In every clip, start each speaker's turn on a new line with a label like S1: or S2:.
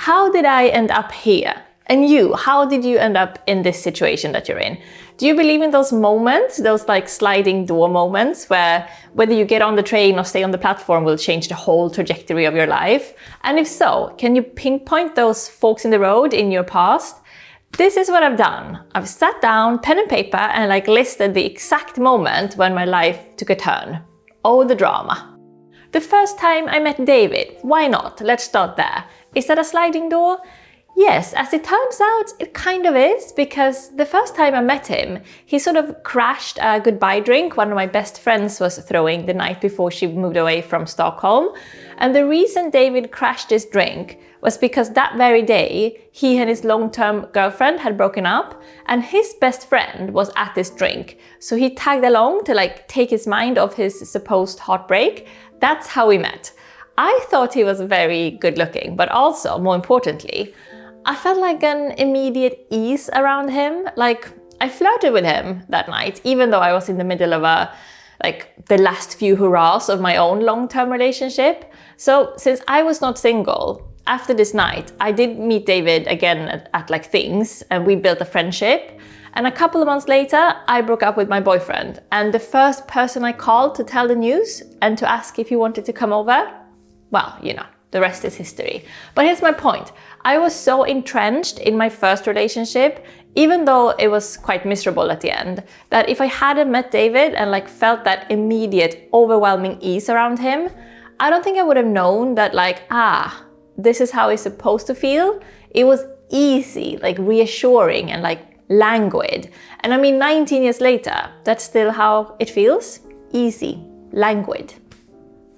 S1: How did I end up here? And you, how did you end up in this situation that you're in? Do you believe in those moments, those like sliding door moments where whether you get on the train or stay on the platform will change the whole trajectory of your life? And if so, can you pinpoint those forks in the road in your past? This is what I've done. I've sat down, pen and paper, and like listed the exact moment when my life took a turn. Oh, the drama. The first time I met David, why not? Let's start there. Is that a sliding door? Yes, as it turns out, it kind of is, because the first time I met him, he sort of crashed a goodbye drink one of my best friends was throwing the night before she moved away from Stockholm. And the reason David crashed this drink was because that very day, he and his long-term girlfriend had broken up, and his best friend was at this drink. So he tagged along to like take his mind off his supposed heartbreak. That's how we met. I thought he was very good looking, but also, more importantly, I felt like an immediate ease around him. Like, I flirted with him that night, even though I was in the middle of the last few hurrahs of my own long-term relationship. So since I was not single, after this night, I did meet David again at like things, and we built a friendship. And a couple of months later, I broke up with my boyfriend. And the first person I called to tell the news and to ask if he wanted to come over, well, you know, the rest is history. But here's my point. I was so entrenched in my first relationship, even though it was quite miserable at the end, that if I hadn't met David and like felt that immediate, overwhelming ease around him, I don't think I would have known that like, this is how it's supposed to feel. It was easy, like reassuring and like languid. And I mean, 19 years later, that's still how it feels. Easy, languid.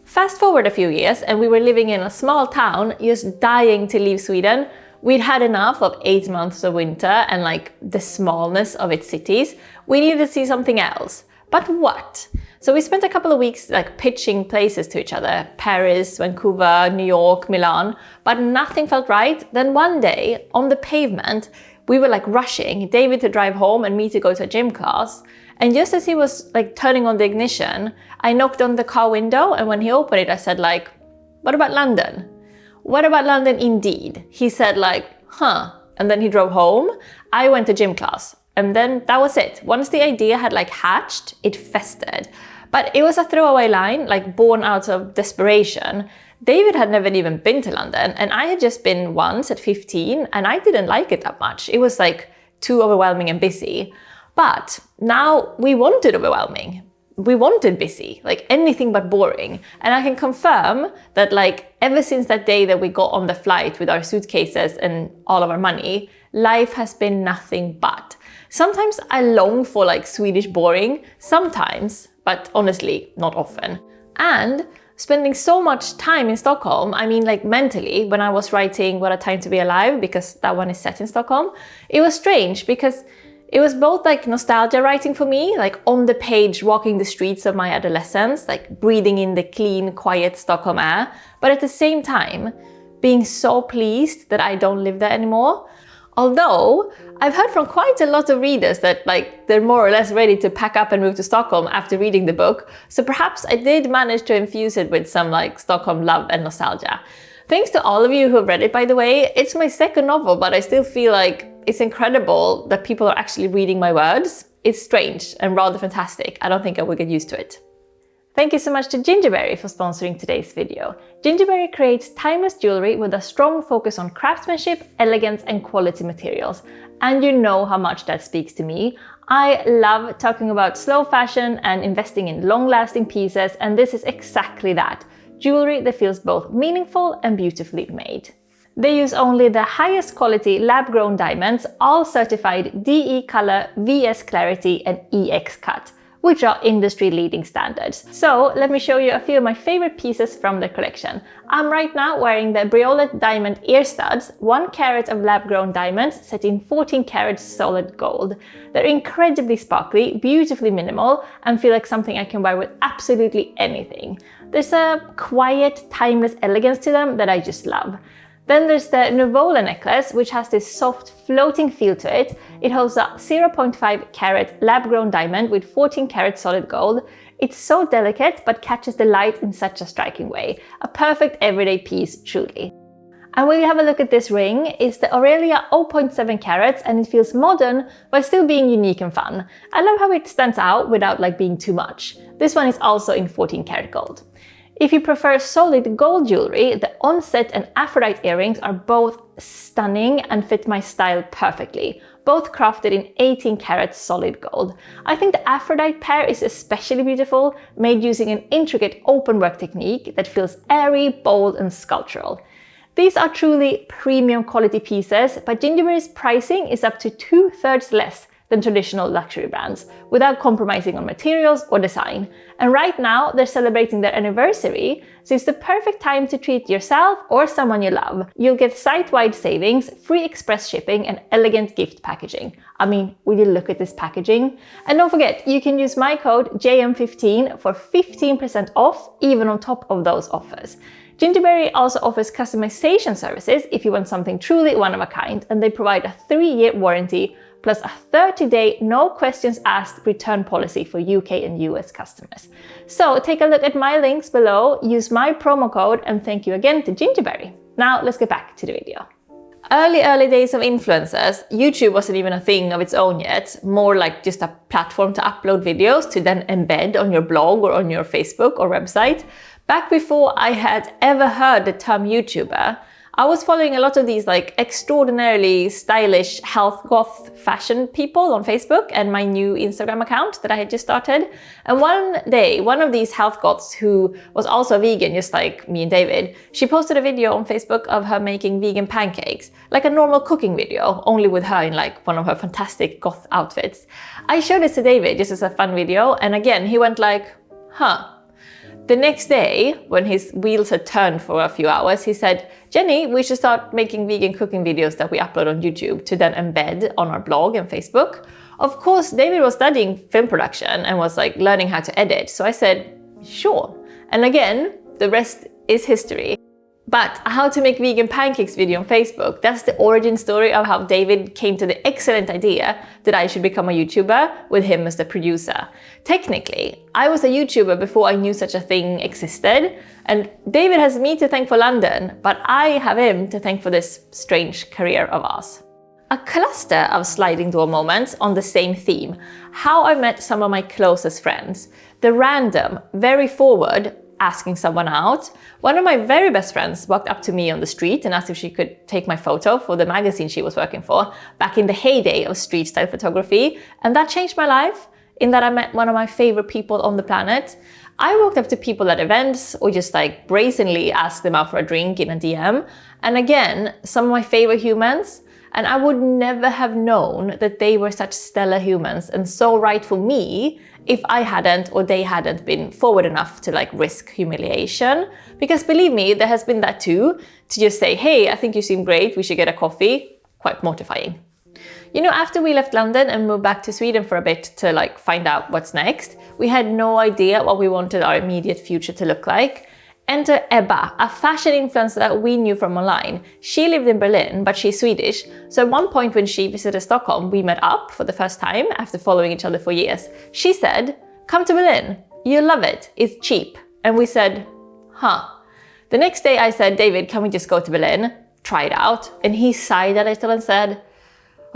S1: Fast forward a few years and we were living in a small town, just dying to leave Sweden. We'd had enough of 8 months of winter and like the smallness of its cities. We needed to see something else. But what? So we spent a couple of weeks like pitching places to each other, Paris, Vancouver, New York, Milan, but nothing felt right. Then one day on the pavement, we were like rushing, David to drive home and me to go to a gym class. And just as he was like turning on the ignition, I knocked on the car window, and when he opened it, I said like, what about London? What about London indeed? He said like, and then he drove home. I went to gym class, and then that was it. Once the idea had like hatched, it festered. But it was a throwaway line, like born out of desperation. David had never even been to London, and I had just been once at 15, and I didn't like it that much. It was like too overwhelming and busy. But now we wanted overwhelming. We wanted busy, like anything but boring. And I can confirm that like ever since that day that we got on the flight with our suitcases and all of our money, life has been nothing but. Sometimes I long for like Swedish boring, sometimes, but honestly, not often. And spending so much time in Stockholm, I mean like mentally, when I was writing What a Time to Be Alive, because that one is set in Stockholm, it was strange because it was both like nostalgia writing for me, like on the page, walking the streets of my adolescence, like breathing in the clean, quiet Stockholm air, but at the same time, being so pleased that I don't live there anymore. Although I've heard from quite a lot of readers that like they're more or less ready to pack up and move to Stockholm after reading the book. So perhaps I did manage to infuse it with some like Stockholm love and nostalgia. Thanks to all of you who have read it, by the way. It's my second novel, but I still feel like it's incredible that people are actually reading my words. It's strange and rather fantastic. I don't think I would get used to it. Thank you so much to Gingerberry for sponsoring today's video. Gingerberry creates timeless jewelry with a strong focus on craftsmanship, elegance, and quality materials. And you know how much that speaks to me. I love talking about slow fashion and investing in long-lasting pieces, and this is exactly that. Jewelry that feels both meaningful and beautifully made. They use only the highest quality lab-grown diamonds, all certified DE Color, VS Clarity, and EX Cut, which are industry-leading standards. So let me show you a few of my favorite pieces from the collection. I'm right now wearing the BRIOLET diamond ear studs, 1 carat of lab-grown diamonds set in 14 karat solid gold. They're incredibly sparkly, beautifully minimal, and feel like something I can wear with absolutely anything. There's a quiet, timeless elegance to them that I just love. Then there's the Nuvole necklace, which has this soft floating feel to it. It holds a 0.5 carat lab-grown diamond with 14 karat solid gold. It's so delicate but catches the light in such a striking way. A perfect everyday piece, truly. And when you have a look at this ring, it's the Aurelia 0.7 carats and it feels modern while still being unique and fun. I love how it stands out without being too much. This one is also in 14 karat gold. If you prefer solid gold jewelry, the ONSET and APHRODITE earrings are both stunning and fit my style perfectly, both crafted in 18 karat solid gold. I think the APHRODITE pair is especially beautiful, made using an intricate open work technique that feels airy, bold and sculptural. These are truly premium quality pieces, but Gingerberry's pricing is up to 2/3 less than traditional luxury brands, without compromising on materials or design. And right now, they're celebrating their anniversary, so it's the perfect time to treat yourself or someone you love. You'll get site-wide savings, free express shipping, and elegant gift packaging. I mean, will you look at this packaging? And don't forget, you can use my code JM15 for 15% off, even on top of those offers. Gingerberry also offers customization services if you want something truly one of a kind, and they provide a 3-year warranty plus a 30-day no questions asked return policy for UK and US customers. So take a look at my links below, use my promo code, and thank you again to Gingerberry. Now let's get back to the video. Early days of influencers, YouTube wasn't even a thing of its own yet, more like just a platform to upload videos to then embed on your blog or on your Facebook or website. Back before I had ever heard the term YouTuber, I was following a lot of these extraordinarily stylish health goth fashion people on Facebook and my new Instagram account that I had just started. And one day, one of these health goths who was also vegan, just like me and David, she posted a video on Facebook of her making vegan pancakes, like a normal cooking video, only with her in one of her fantastic goth outfits. I showed it to David just as a fun video, and again, he went huh. The next day, when his wheels had turned for a few hours, he said, Jenny, we should start making vegan cooking videos that we upload on YouTube to then embed on our blog and Facebook. Of course, David was studying film production and was learning how to edit. So I said, sure. And again, the rest is history. But how to make vegan pancakes video on Facebook, that's the origin story of how David came to the excellent idea that I should become a YouTuber with him as the producer. Technically, I was a YouTuber before I knew such a thing existed, and David has me to thank for London, but I have him to thank for this strange career of ours. A cluster of sliding door moments on the same theme. How I met some of my closest friends. The random, very forward, asking someone out. One of my very best friends walked up to me on the street and asked if she could take my photo for the magazine she was working for back in the heyday of street style photography. And that changed my life in that I met one of my favorite people on the planet. I walked up to people at events or just brazenly asked them out for a drink in a DM. And again, some of my favorite humans. And I would never have known that they were such stellar humans and so right for me if I hadn't or they hadn't been forward enough to risk humiliation. Because believe me, there has been that too, to just say, hey, I think you seem great, we should get a coffee. Quite mortifying. You know, after we left London and moved back to Sweden for a bit to find out what's next, we had no idea what we wanted our immediate future to look like. Enter Ebba, a fashion influencer that we knew from online. She lived in Berlin, but she's Swedish. So at one point when she visited Stockholm, we met up for the first time after following each other for years. She said, come to Berlin, you'll love it, it's cheap. And we said, huh. The next day I said, David, can we just go to Berlin? Try it out. And he sighed a little and said,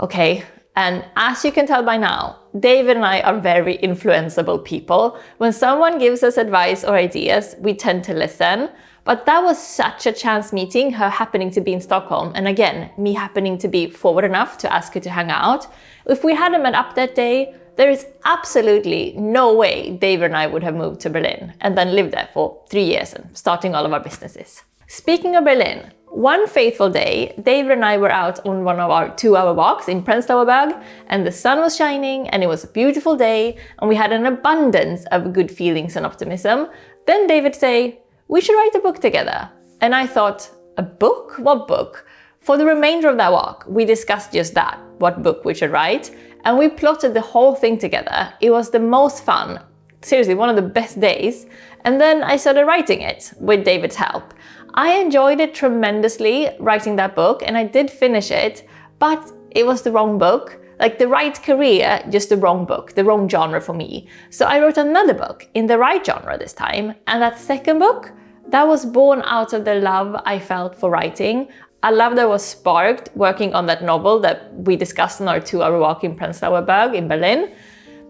S1: okay. And as you can tell by now, David and I are very influenceable people. When someone gives us advice or ideas, we tend to listen. But that was such a chance meeting, her happening to be in Stockholm, and again, me happening to be forward enough to ask her to hang out. If we hadn't met up that day, there is absolutely no way David and I would have moved to Berlin and then lived there for 3 years and starting all of our businesses. Speaking of Berlin, one fateful day, David and I were out on one of our 2-hour walks in Prenzlauer Berg, and the sun was shining and it was a beautiful day and we had an abundance of good feelings and optimism. Then David say, we should write a book together. And I thought, a book? What book? For the remainder of that walk, we discussed just that, what book we should write, and we plotted the whole thing together. It was the most fun, seriously, one of the best days. And then I started writing it with David's help. I enjoyed it tremendously writing that book, and I did finish it, but it was the wrong book. The right career, just the wrong book, the wrong genre for me. So I wrote another book in the right genre this time, and that second book, that was born out of the love I felt for writing. A love that was sparked working on that novel that we discussed on our 2-hour walk in Prenzlauer Berg in Berlin.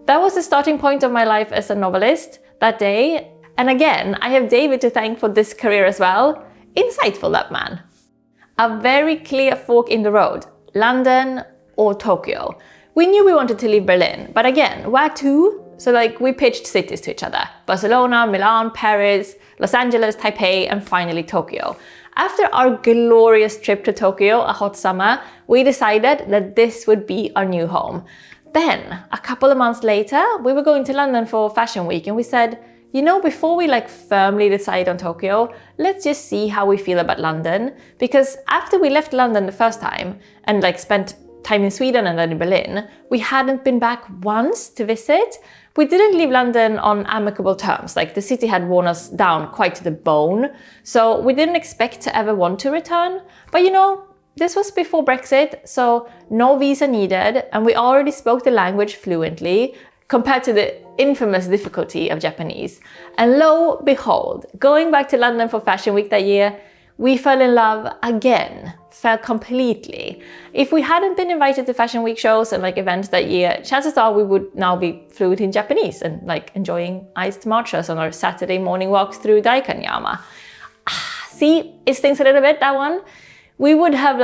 S1: That was the starting point of my life as a novelist that day. And again, I have David to thank for this career as well. Insightful, that man. A very clear fork in the road, London or Tokyo. We knew we wanted to leave Berlin, but again, where to? So we pitched cities to each other. Barcelona, Milan, Paris, Los Angeles, Taipei, and finally Tokyo. After our glorious trip to Tokyo, a hot summer, we decided that this would be our new home. Then, a couple of months later, we were going to London for Fashion Week and we said, you know, before we firmly decide on Tokyo, let's just see how we feel about London. Because after we left London the first time and spent time in Sweden and then in Berlin, we hadn't been back once to visit. We didn't leave London on amicable terms, the city had worn us down quite to the bone, so we didn't expect to ever want to return. But you know, this was before Brexit, so no visa needed, and we already spoke the language fluently compared to the infamous difficulty of Japanese. And lo, behold, going back to London for Fashion Week that year, we fell in love again, fell completely. If we hadn't been invited to Fashion Week shows and events that year, chances are we would now be fluent in Japanese and enjoying iced matchas on our Saturday morning walks through Daikanyama. See, it stings a little bit, that one. We would have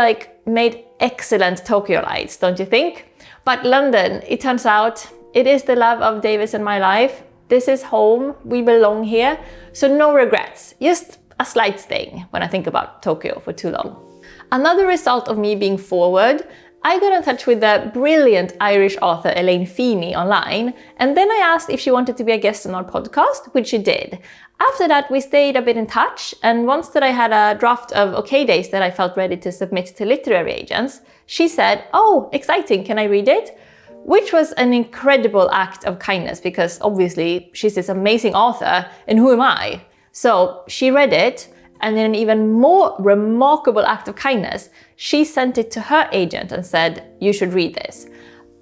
S1: made excellent Tokyo-lites, don't you think? But London, it turns out, it is the love of Davis and my life. This is home, we belong here, so no regrets, just a slight sting when I think about Tokyo for too long. Another result of me being forward, I got in touch with the brilliant Irish author Elaine Feeney online, and then I asked if she wanted to be a guest on our podcast, which she did. After that, we stayed a bit in touch, and once that I had a draft of OK Days that I felt ready to submit to literary agents, she said, "Oh, exciting, can I read it?" Which was an incredible act of kindness because obviously she's this amazing author, and who am I? So she read it, and in an even more remarkable act of kindness, she sent it to her agent and said, "You should read this."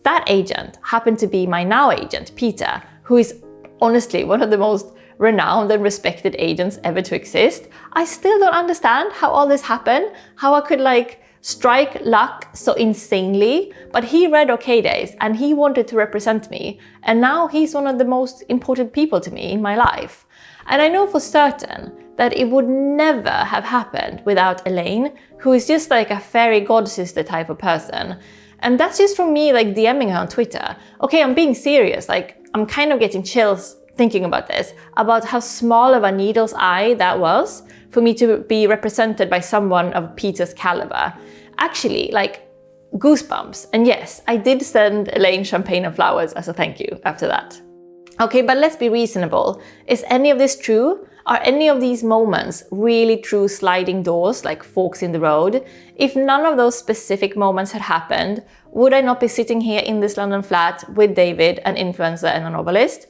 S1: That agent happened to be my now agent, Peter, who is honestly one of the most renowned and respected agents ever to exist. I still don't understand how all this happened, how I could strike luck so insanely, but he read OK Days and he wanted to represent me, and now he's one of the most important people to me in my life. And I know for certain that it would never have happened without Elaine, who is just a fairy god sister type of person. And that's just from me DMing her on Twitter. Okay, I'm being serious, I'm kind of getting chills thinking about this, about how small of a needle's eye that was for me to be represented by someone of Peter's caliber. Actually, goosebumps. And yes, I did send Elaine champagne and flowers as a thank you after that. Okay, but let's be reasonable. Is any of this true? Are any of these moments really true sliding doors, forks in the road? If none of those specific moments had happened, would I not be sitting here in this London flat with David, an influencer and a novelist?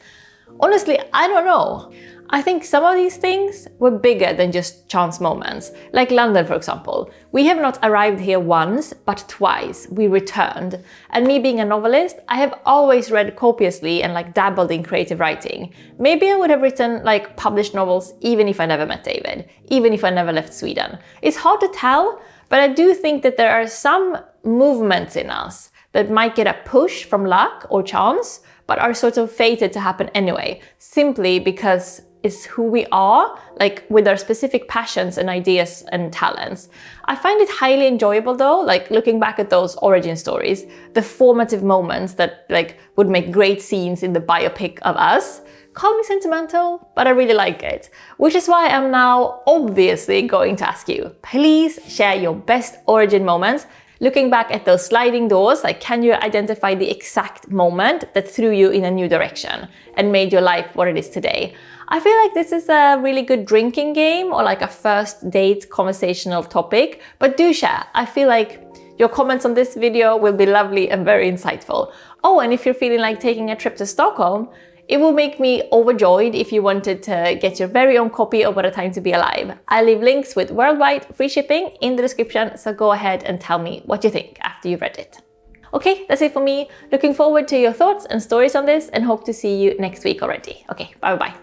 S1: Honestly, I don't know. I think some of these things were bigger than just chance moments. Like London, for example. We have not arrived here once, but twice. We returned. And me being a novelist, I have always read copiously and dabbled in creative writing. Maybe I would have written published novels even if I never met David, even if I never left Sweden. It's hard to tell, but I do think that there are some movements in us that might get a push from luck or chance, but are sort of fated to happen anyway, simply because it's who we are, with our specific passions and ideas and talents. I find it highly enjoyable though, looking back at those origin stories, the formative moments that would make great scenes in the biopic of us. Call me sentimental, but I really like it. Which is why I'm now obviously going to ask you, please share your best origin moments. Looking back at those sliding doors, can you identify the exact moment that threw you in a new direction and made your life what it is today? I feel like this is a really good drinking game or a first date conversational topic, but do share. I feel like your comments on this video will be lovely and very insightful. Oh, and if you're feeling like taking a trip to Stockholm, it will make me overjoyed if you wanted to get your very own copy of What a Time to Be Alive. I'll leave links with worldwide free shipping in the description, so go ahead and tell me what you think after you've read it. Okay, that's it for me. Looking forward to your thoughts and stories on this and hope to see you next week already. Okay, bye-bye.